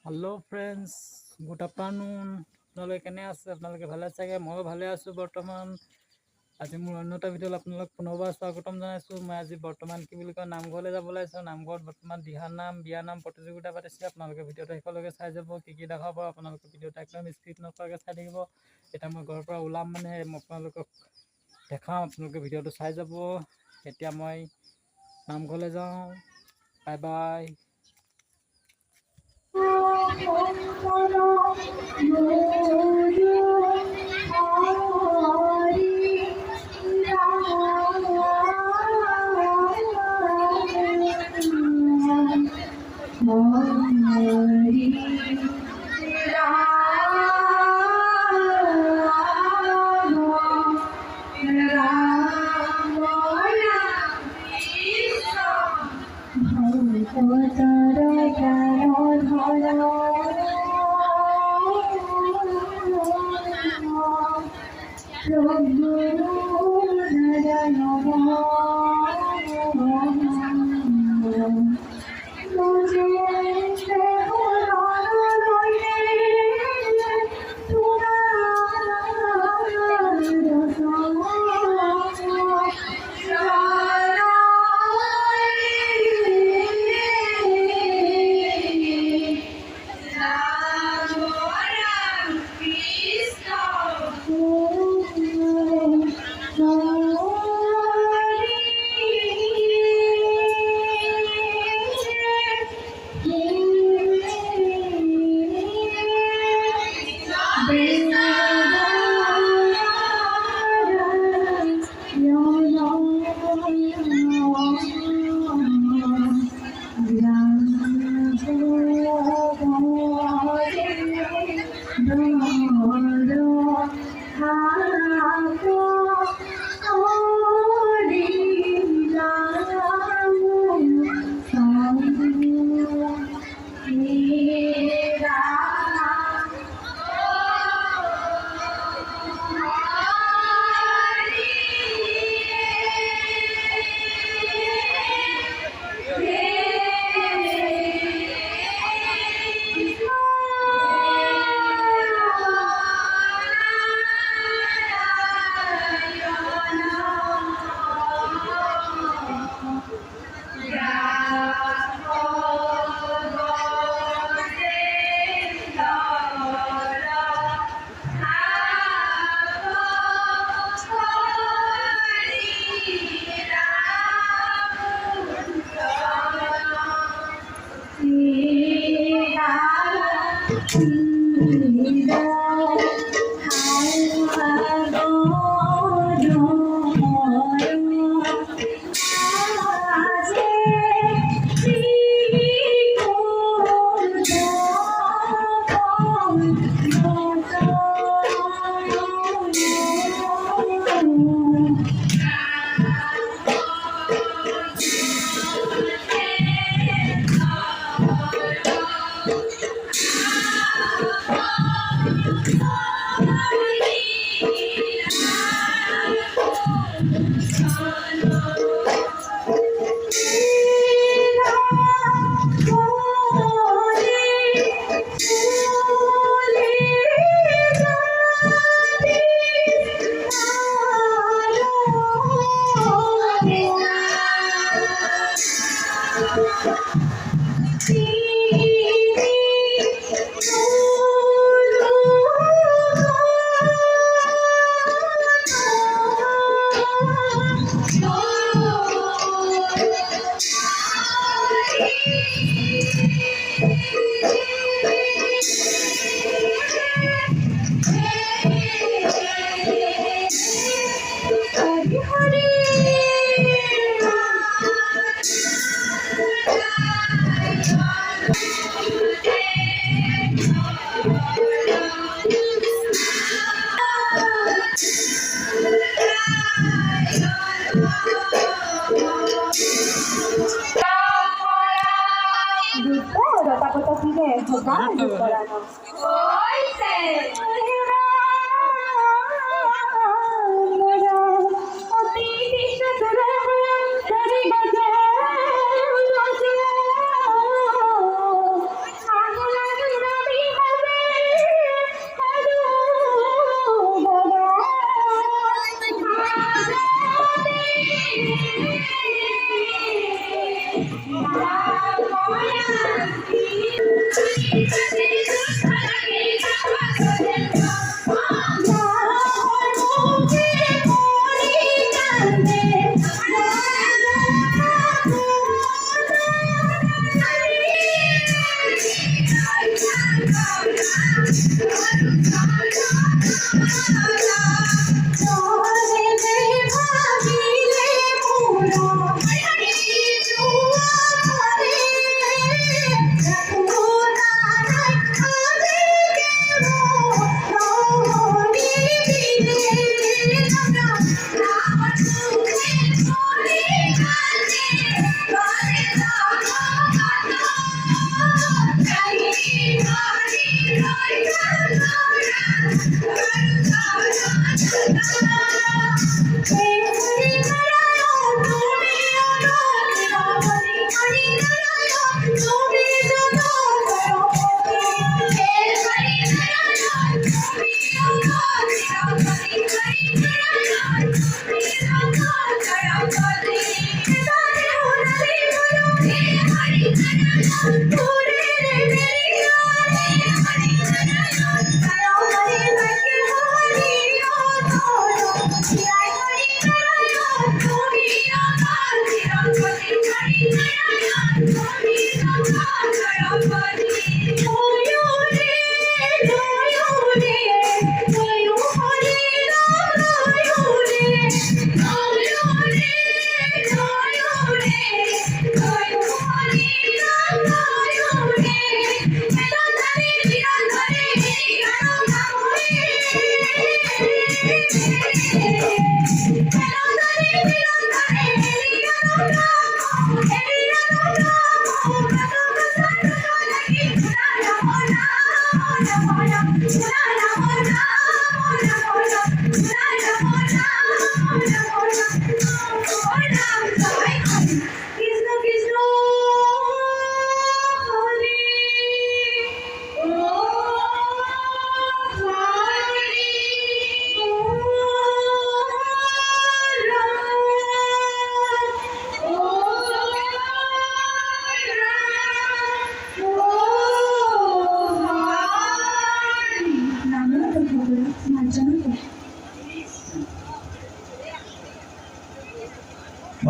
Hello friends, good afternoon. आपलोग केने आछे? आपलोगे भाले आछे? मैं भाले आछो बर्तमान। आज मोर अन्य এটা ভিডিঅ'ত আপোনালোক পুনৰবাৰ স্বাগতম জনাইছোঁ। মই আজি বৰ্তমান কি বুলি কয় নামঘৰলৈ যাব ওলাইছোঁ। নামঘৰত বৰ্তমান দিহানাম বিয়ানাম প্ৰতিযোগিতা পাতিছে। আপোনালোকে ভিডিঅ'টো শেষলৈকে চাই যাব। কি কি দেখাব আপোনালোকে ভিডিঅ'টো একদম স্কিপ নকৰাকৈ চাই থাকিব। এতিয়া মই ঘৰৰ পৰা ওলাম মানে মই আপোনালোকক দেখাম। আপোনালোকে ভিডিঅ'টো চাই যাব। এতিয়া মই নামঘৰলৈ যাওঁ। Bye bye.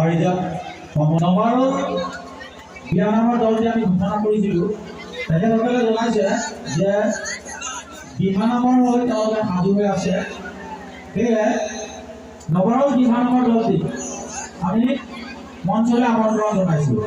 পাৰিজাত নগৰত বিয়া নামৰ দলটি আমি ঘোষণা কৰিছিলোঁ তেখেতসকলে জনাইছে যে বিহা নামৰ হৈ তেওঁলোকে সাজু হৈ আছে সেয়ে নগৰৰ বিহা নামৰ দলটি আমি মঞ্চলৈ আমন্ত্ৰণ জনাইছোঁ।